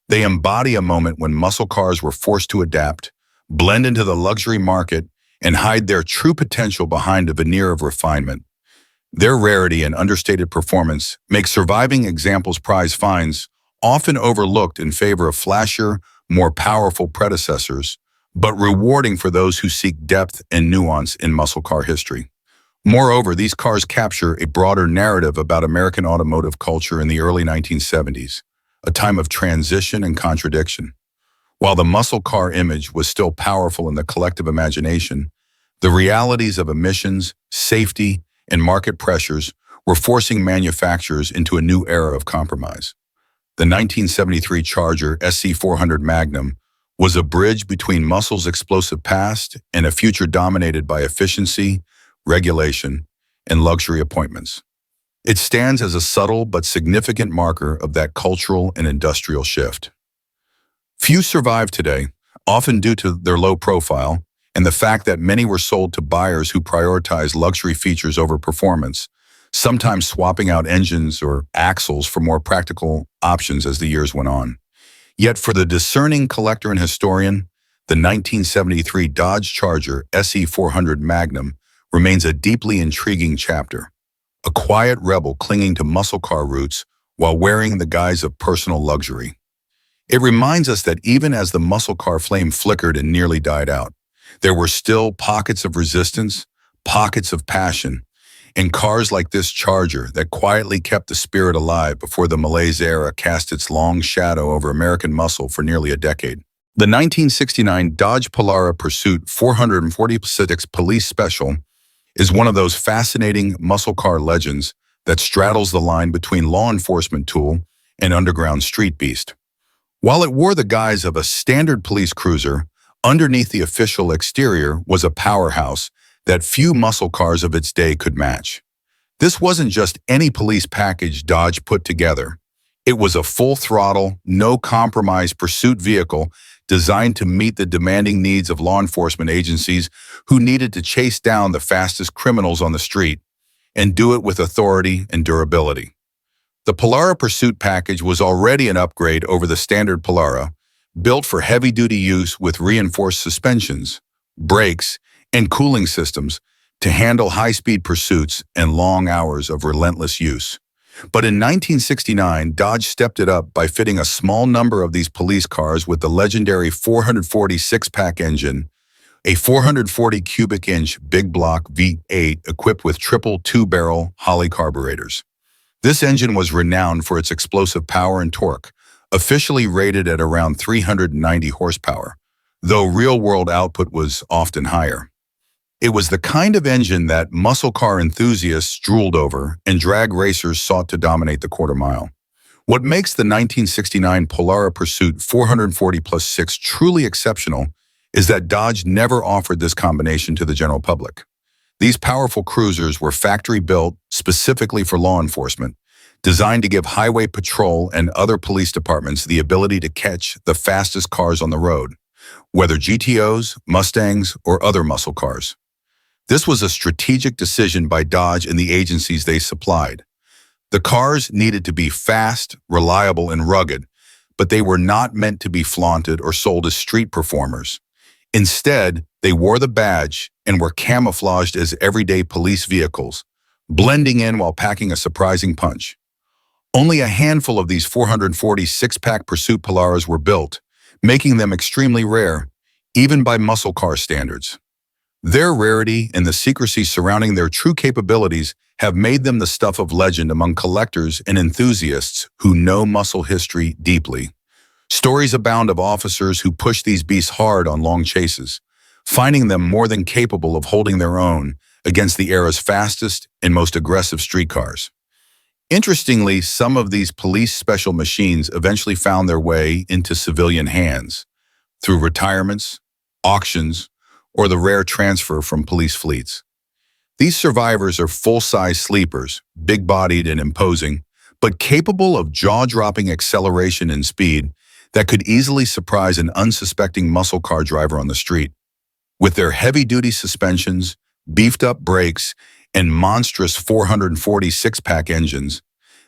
They embody a moment when muscle cars were forced to adapt, blend into the luxury market, and hide their true potential behind a veneer of refinement. Their rarity and understated performance make surviving examples prize finds, often overlooked in favor of flashier, more powerful predecessors, but rewarding for those who seek depth and nuance in muscle car history. Moreover, these cars capture a broader narrative about American automotive culture in the early 1970s, a time of transition and contradiction. While the muscle car image was still powerful in the collective imagination, the realities of emissions, safety, and market pressures were forcing manufacturers into a new era of compromise. The 1973 Charger SE400 Magnum was a bridge between muscle's explosive past and a future dominated by efficiency, regulation, and luxury appointments. It stands as a subtle but significant marker of that cultural and industrial shift. Few survive today, often due to their low profile and the fact that many were sold to buyers who prioritize luxury features over performance, sometimes swapping out engines or axles for more practical options as the years went on. Yet for the discerning collector and historian, the 1973 Dodge Charger SE400 Magnum remains a deeply intriguing chapter, a quiet rebel clinging to muscle car roots while wearing the guise of personal luxury. It reminds us that even as the muscle car flame flickered and nearly died out, there were still pockets of resistance, pockets of passion, and cars like this Charger that quietly kept the spirit alive before the malaise era cast its long shadow over American muscle for nearly a decade. The 1969 Dodge Polara Pursuit 446 Police Special is one of those fascinating muscle car legends that straddles the line between law enforcement tool and underground street beast. While it wore the guise of a standard police cruiser, underneath the official exterior was a powerhouse that few muscle cars of its day could match. This wasn't just any police package Dodge put together. It was a full-throttle, no-compromise pursuit vehicle designed to meet the demanding needs of law enforcement agencies who needed to chase down the fastest criminals on the street and do it with authority and durability. The Polara Pursuit package was already an upgrade over the standard Polara, built for heavy-duty use with reinforced suspensions, brakes, and cooling systems to handle high-speed pursuits and long hours of relentless use. But in 1969, Dodge stepped it up by fitting a small number of these police cars with the legendary 440 six-pack engine, a 440 cubic inch big block V8 equipped with triple two-barrel Holley carburetors. This engine was renowned for its explosive power and torque, officially rated at around 390 horsepower, though real-world output was often higher. It was the kind of engine that muscle car enthusiasts drooled over and drag racers sought to dominate the quarter mile. What makes the 1969 Polara Pursuit 440+6 truly exceptional is that Dodge never offered this combination to the general public. These powerful cruisers were factory-built specifically for law enforcement, designed to give highway patrol and other police departments the ability to catch the fastest cars on the road, whether GTOs, Mustangs, or other muscle cars. This was a strategic decision by Dodge and the agencies they supplied. The cars needed to be fast, reliable, and rugged, but they were not meant to be flaunted or sold as street performers. Instead, they wore the badge and were camouflaged as everyday police vehicles, blending in while packing a surprising punch. Only a handful of these 440 six-pack Pursuit Polaras were built, making them extremely rare, even by muscle car standards. Their rarity and the secrecy surrounding their true capabilities have made them the stuff of legend among collectors and enthusiasts who know muscle history deeply. Stories abound of officers who pushed these beasts hard on long chases, finding them more than capable of holding their own against the era's fastest and most aggressive streetcars. Interestingly, some of these police special machines eventually found their way into civilian hands through retirements, auctions, or the rare transfer from police fleets. These survivors are full-size sleepers, big-bodied and imposing, but capable of jaw-dropping acceleration and speed that could easily surprise an unsuspecting muscle car driver on the street. With their heavy-duty suspensions, beefed-up brakes, and monstrous 440 six-pack engines,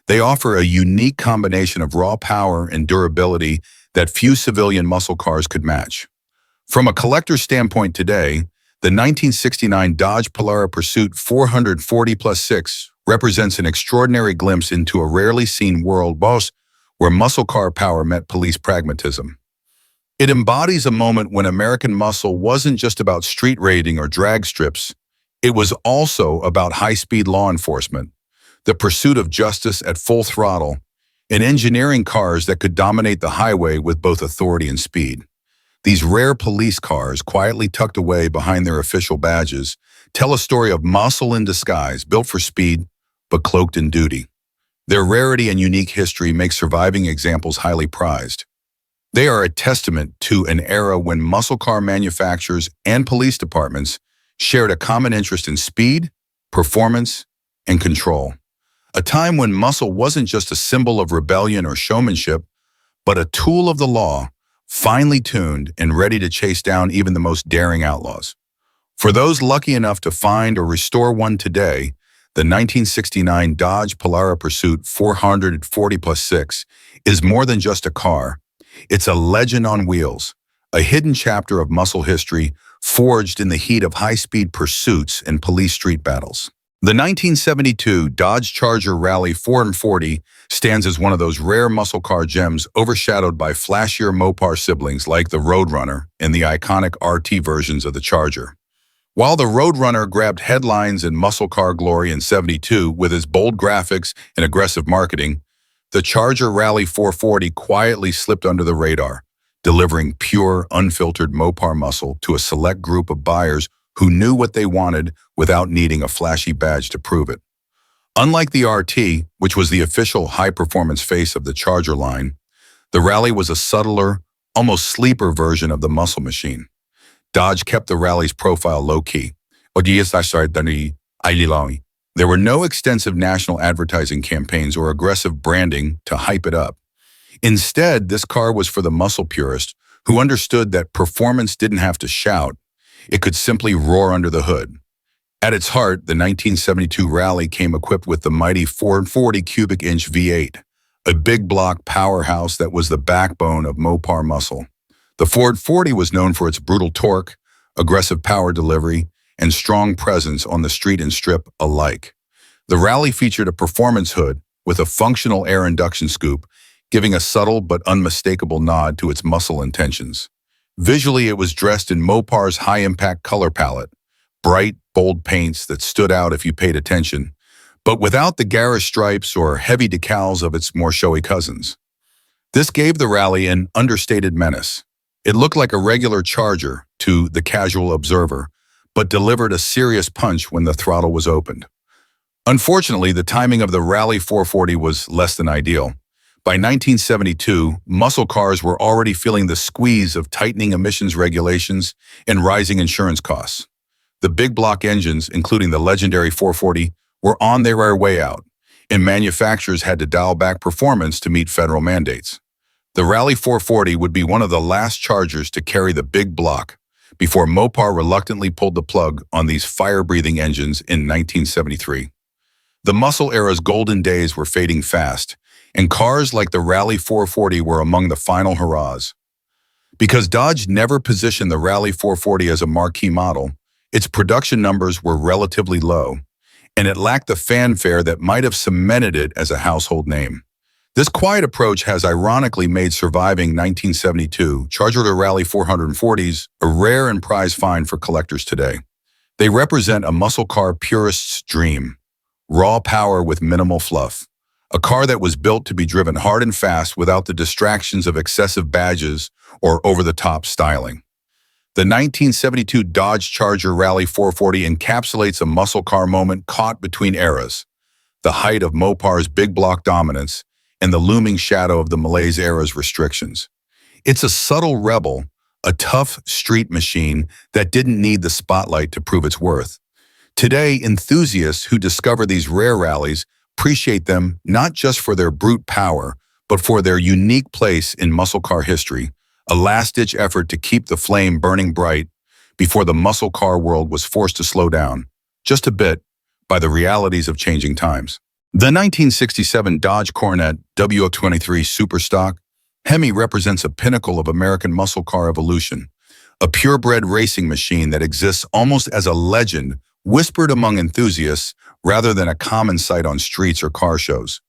they offer a unique combination of raw power and durability that few civilian muscle cars could match. From a collector's standpoint today, the 1969 Dodge Polara Pursuit 440+6 represents an extraordinary glimpse into a rarely seen world where muscle car power met police pragmatism. It embodies a moment when American muscle wasn't just about street raiding or drag strips. It was also about high-speed law enforcement, the pursuit of justice at full throttle, and engineering cars that could dominate the highway with both authority and speed. These rare police cars, quietly tucked away behind their official badges, tell a story of muscle in disguise, built for speed, but cloaked in duty. Their rarity and unique history make surviving examples highly prized. They are a testament to an era when muscle car manufacturers and police departments shared a common interest in speed, performance, and control. A time when muscle wasn't just a symbol of rebellion or showmanship, but a tool of the law, finely tuned and ready to chase down even the most daring outlaws. For those lucky enough to find or restore one today, the 1969 Dodge Polara Pursuit 440+6 is more than just a car. It's a legend on wheels, a hidden chapter of muscle history forged in the heat of high-speed pursuits and police street battles. The 1972 Dodge Charger Rally 440 stands as one of those rare muscle car gems overshadowed by flashier Mopar siblings like the Roadrunner and the iconic RT versions of the Charger. While the Roadrunner grabbed headlines and muscle car glory in '72 with its bold graphics and aggressive marketing, the Charger Rally 440 quietly slipped under the radar, delivering pure, unfiltered Mopar muscle to a select group of buyers who knew what they wanted without needing a flashy badge to prove it. Unlike the RT, which was the official high-performance face of the Charger line, the Rally was a subtler, almost sleeper version of the muscle machine. Dodge kept the Rally's profile low-key. There were no extensive national advertising campaigns or aggressive branding to hype it up. Instead, this car was for the muscle purist who understood that performance didn't have to shout. It could simply roar under the hood. At its heart, the 1972 Rally came equipped with the mighty 440 cubic inch V8, a big block powerhouse that was the backbone of Mopar muscle. The Ford 40 was known for its brutal torque, aggressive power delivery, and strong presence on the street and strip alike. The Rally featured a performance hood with a functional air induction scoop, giving a subtle but unmistakable nod to its muscle intentions. Visually, it was dressed in Mopar's high-impact color palette, bright, bold paints that stood out if you paid attention, but without the garish stripes or heavy decals of its more showy cousins. This gave the Rally an understated menace. It looked like a regular Charger to the casual observer, but delivered a serious punch when the throttle was opened. Unfortunately, the timing of the Rally 440 was less than ideal. By 1972, muscle cars were already feeling the squeeze of tightening emissions regulations and rising insurance costs. The big block engines, including the legendary 440, were on their way out, and manufacturers had to dial back performance to meet federal mandates. The Rally 440 would be one of the last Chargers to carry the big block before Mopar reluctantly pulled the plug on these fire-breathing engines in 1973. The muscle era's golden days were fading fast, and cars like the Rally 440 were among the final hurrahs. Because Dodge never positioned the Rally 440 as a marquee model, its production numbers were relatively low, and it lacked the fanfare that might have cemented it as a household name. This quiet approach has ironically made surviving 1972 Charger Rally 440s a rare and prized find for collectors today. They represent a muscle car purist's dream, raw power with minimal fluff. A car that was built to be driven hard and fast without the distractions of excessive badges or over-the-top styling. The 1972 Dodge Charger Rally 440 encapsulates a muscle car moment caught between eras, the height of Mopar's big block dominance and the looming shadow of the Malaise era's restrictions. It's a subtle rebel, a tough street machine that didn't need the spotlight to prove its worth. Today, enthusiasts who discover these rare rallies appreciate them not just for their brute power, but for their unique place in muscle car history, a last-ditch effort to keep the flame burning bright before the muscle car world was forced to slow down, just a bit, by the realities of changing times. The 1967 Dodge Coronet W023 Superstock Hemi represents a pinnacle of American muscle car evolution, a purebred racing machine that exists almost as a legend whispered among enthusiasts rather than a common sight on streets or car shows.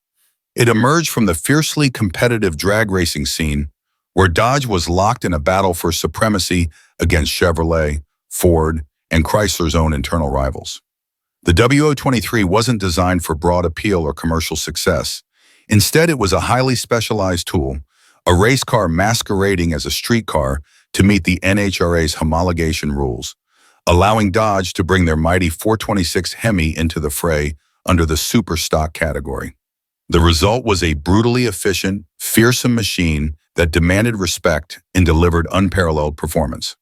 It emerged from the fiercely competitive drag racing scene, where Dodge was locked in a battle for supremacy against Chevrolet, Ford, and Chrysler's own internal rivals. The W023 wasn't designed for broad appeal or commercial success. Instead, it was a highly specialized tool, a race car masquerading as a street car to meet the NHRA's homologation rules, allowing Dodge to bring their mighty 426 Hemi into the fray under the super stock category. The result was a brutally efficient, fearsome machine that demanded respect and delivered unparalleled performance.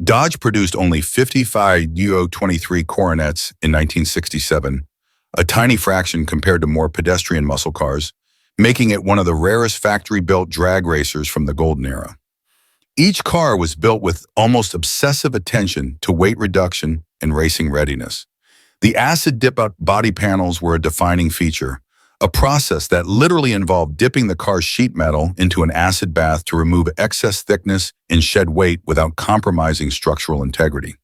Dodge produced only 55 W023 Coronets in 1967, a tiny fraction compared to more pedestrian muscle cars, making it one of the rarest factory-built drag racers from the golden era. Each car was built with almost obsessive attention to weight reduction and racing readiness. The acid dip-out body panels were a defining feature, a process that literally involved dipping the car's sheet metal into an acid bath to remove excess thickness and shed weight without compromising structural integrity.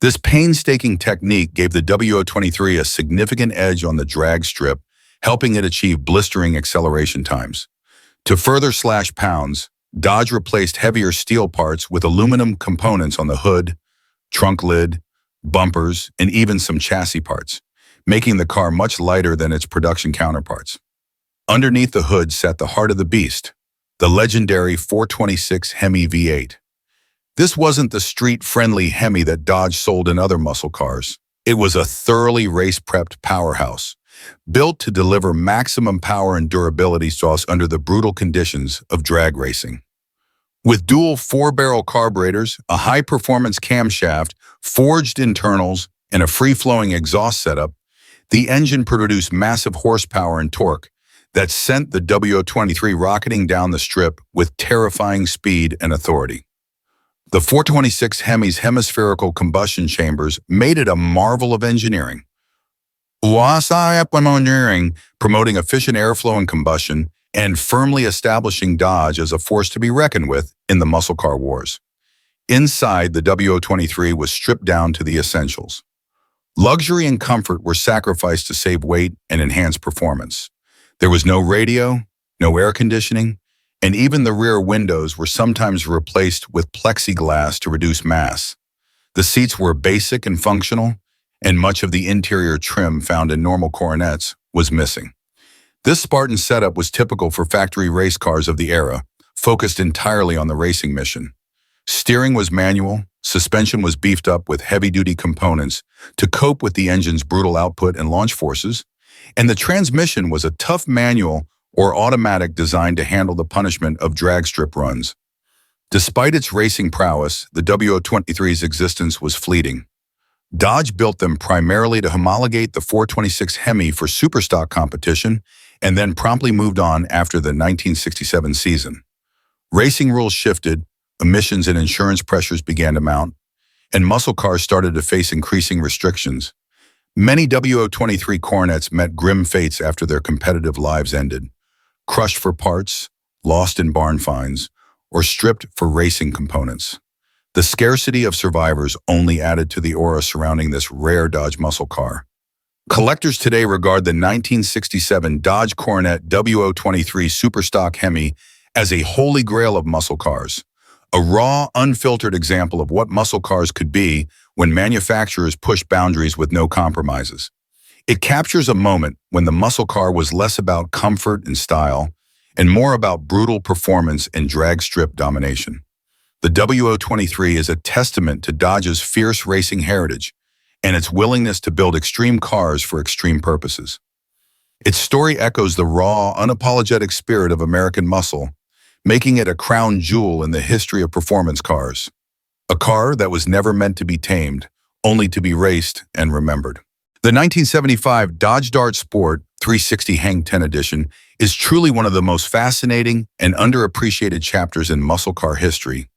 This painstaking technique gave the W023 a significant edge on the drag strip, helping it achieve blistering acceleration times. To further slash pounds, Dodge replaced heavier steel parts with aluminum components on the hood, trunk lid, bumpers, and even some chassis parts, making the car much lighter than its production counterparts. Underneath the hood sat the heart of the beast, the legendary 426 Hemi V8. This wasn't the street-friendly Hemi that Dodge sold in other muscle cars. It was a thoroughly race-prepped powerhouse, built to deliver maximum power and durability sauce under the brutal conditions of drag racing. With dual 4-barrel carburetors, a high-performance camshaft, forged internals, and a free-flowing exhaust setup, the engine produced massive horsepower and torque that sent the W023 rocketing down the strip with terrifying speed and authority. The 426 Hemi's hemispherical combustion chambers made it a marvel of engineering. Promoting efficient airflow and combustion, and firmly establishing Dodge as a force to be reckoned with in the muscle car wars. Inside, the W023 was stripped down to the essentials. Luxury and comfort were sacrificed to save weight and enhance performance. There was no radio, no air conditioning, and even the rear windows were sometimes replaced with plexiglass to reduce mass. The seats were basic and functional, and much of the interior trim found in normal Coronets was missing. This Spartan setup was typical for factory race cars of the era, focused entirely on the racing mission. Steering was manual, suspension was beefed up with heavy-duty components to cope with the engine's brutal output and launch forces, and the transmission was a tough manual or automatic designed to handle the punishment of drag strip runs. Despite its racing prowess, the W023's existence was fleeting. Dodge built them primarily to homologate the 426 Hemi for superstock competition and then promptly moved on after the 1967 season. Racing rules shifted, emissions and insurance pressures began to mount, and muscle cars started to face increasing restrictions. Many W023 Coronets met grim fates after their competitive lives ended, crushed for parts, lost in barn finds, or stripped for racing components. The scarcity of survivors only added to the aura surrounding this rare Dodge muscle car. Collectors today regard the 1967 Dodge Coronet W023 Superstock Hemi as a holy grail of muscle cars, a raw, unfiltered example of what muscle cars could be when manufacturers pushed boundaries with no compromises. It captures a moment when the muscle car was less about comfort and style and more about brutal performance and drag strip domination. The W023 is a testament to Dodge's fierce racing heritage and its willingness to build extreme cars for extreme purposes. Its story echoes the raw, unapologetic spirit of American muscle, making it a crown jewel in the history of performance cars. A car that was never meant to be tamed, only to be raced and remembered. The 1975 Dodge Dart Sport 360 Hang 10 Edition is truly one of the most fascinating and underappreciated chapters in muscle car history.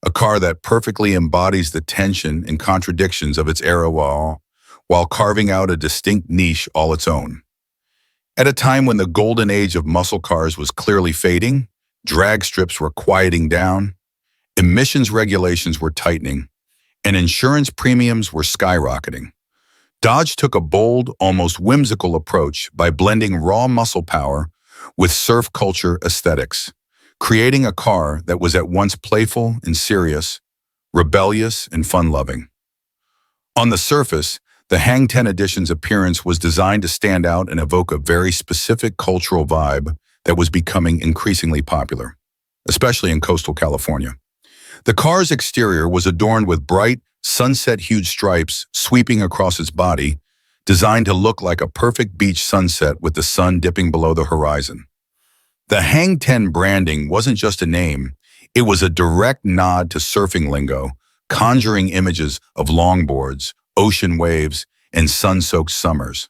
A car that perfectly embodies the tension and contradictions of its era while carving out a distinct niche all its own. At a time when the golden age of muscle cars was clearly fading, drag strips were quieting down, emissions regulations were tightening, and insurance premiums were skyrocketing, Dodge took a bold, almost whimsical approach by blending raw muscle power with surf culture aesthetics, creating a car that was at once playful and serious, rebellious and fun-loving. On the surface, the Hang 10 Edition's appearance was designed to stand out and evoke a very specific cultural vibe that was becoming increasingly popular, especially in coastal California. The car's exterior was adorned with bright, sunset-hued stripes sweeping across its body, designed to look like a perfect beach sunset with the sun dipping below the horizon. The Hang 10 branding wasn't just a name, it was a direct nod to surfing lingo, conjuring images of longboards, ocean waves, and sun-soaked summers.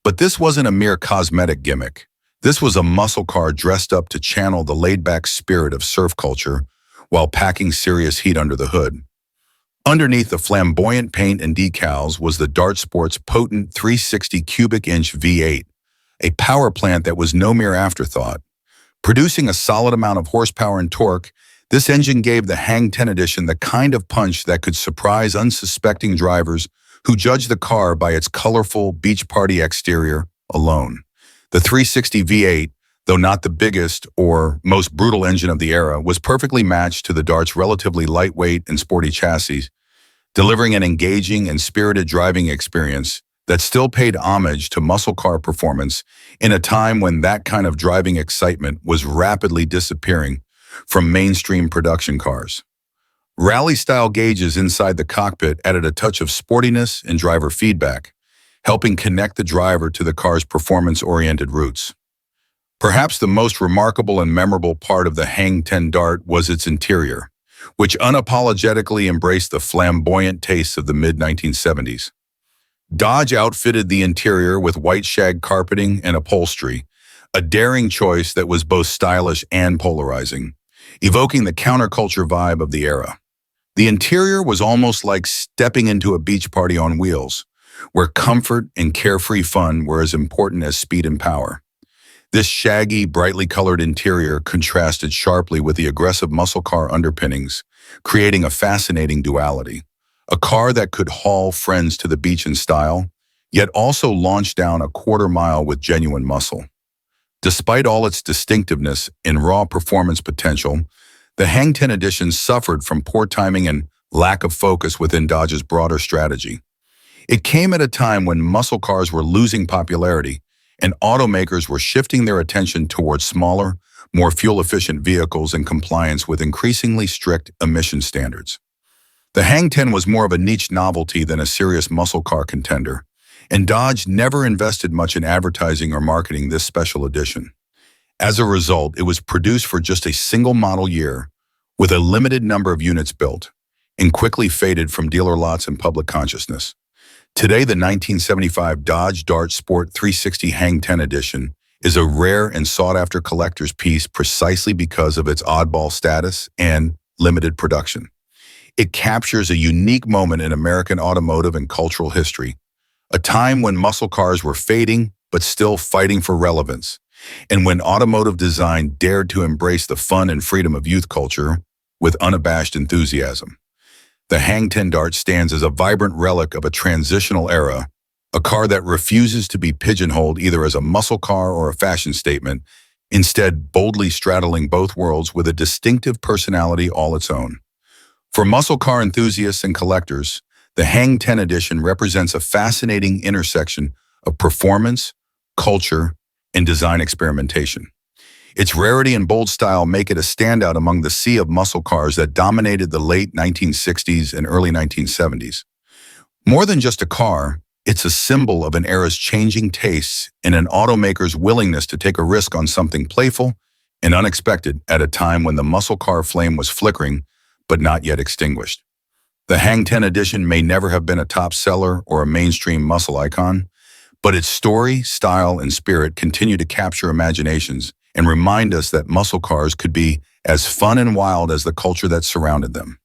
But this wasn't a mere cosmetic gimmick. This was a muscle car dressed up to channel the laid-back spirit of surf culture while packing serious heat under the hood. Underneath the flamboyant paint and decals was the Dart Sport's potent 360 cubic inch V8, a power plant that was no mere afterthought. Producing a solid amount of horsepower and torque, this engine gave the Hang 10 Edition the kind of punch that could surprise unsuspecting drivers who judged the car by its colorful beach party exterior alone. The 360 V8, though not the biggest or most brutal engine of the era, was perfectly matched to the Dart's relatively lightweight and sporty chassis, delivering an engaging and spirited driving experience that still paid homage to muscle car performance in a time when that kind of driving excitement was rapidly disappearing from mainstream production cars. Rally-style gauges inside the cockpit added a touch of sportiness and driver feedback, helping connect the driver to the car's performance-oriented roots. Perhaps the most remarkable and memorable part of the Hang 10 Dart was its interior, which unapologetically embraced the flamboyant tastes of the mid-1970s. Dodge outfitted the interior with white shag carpeting and upholstery, a daring choice that was both stylish and polarizing, evoking the counterculture vibe of the era. The interior was almost like stepping into a beach party on wheels, where comfort and carefree fun were as important as speed and power. This shaggy, brightly colored interior contrasted sharply with the aggressive muscle car underpinnings, creating a fascinating duality. A car that could haul friends to the beach in style, yet also launch down a quarter-mile with genuine muscle. Despite all its distinctiveness and raw performance potential, the Hang 10 Edition suffered from poor timing and lack of focus within Dodge's broader strategy. It came at a time when muscle cars were losing popularity and automakers were shifting their attention towards smaller, more fuel-efficient vehicles in compliance with increasingly strict emission standards. The Hang 10 was more of a niche novelty than a serious muscle car contender, and Dodge never invested much in advertising or marketing this special edition. As a result, it was produced for just a single model year, with a limited number of units built, and quickly faded from dealer lots and public consciousness. Today, the 1975 Dodge Dart Sport 360 Hang 10 Edition is a rare and sought-after collector's piece precisely because of its oddball status and limited production. It captures a unique moment in American automotive and cultural history, a time when muscle cars were fading but still fighting for relevance, and when automotive design dared to embrace the fun and freedom of youth culture with unabashed enthusiasm. The Hang 10 Dart stands as a vibrant relic of a transitional era, a car that refuses to be pigeonholed either as a muscle car or a fashion statement, instead boldly straddling both worlds with a distinctive personality all its own. For muscle car enthusiasts and collectors, the Hang 10 Edition represents a fascinating intersection of performance, culture, and design experimentation. Its rarity and bold style make it a standout among the sea of muscle cars that dominated the late 1960s and early 1970s. More than just a car, it's a symbol of an era's changing tastes and an automaker's willingness to take a risk on something playful and unexpected at a time when the muscle car flame was flickering but not yet extinguished. The Hang 10 Edition may never have been a top seller or a mainstream muscle icon, but its story, style, and spirit continue to capture imaginations and remind us that muscle cars could be as fun and wild as the culture that surrounded them.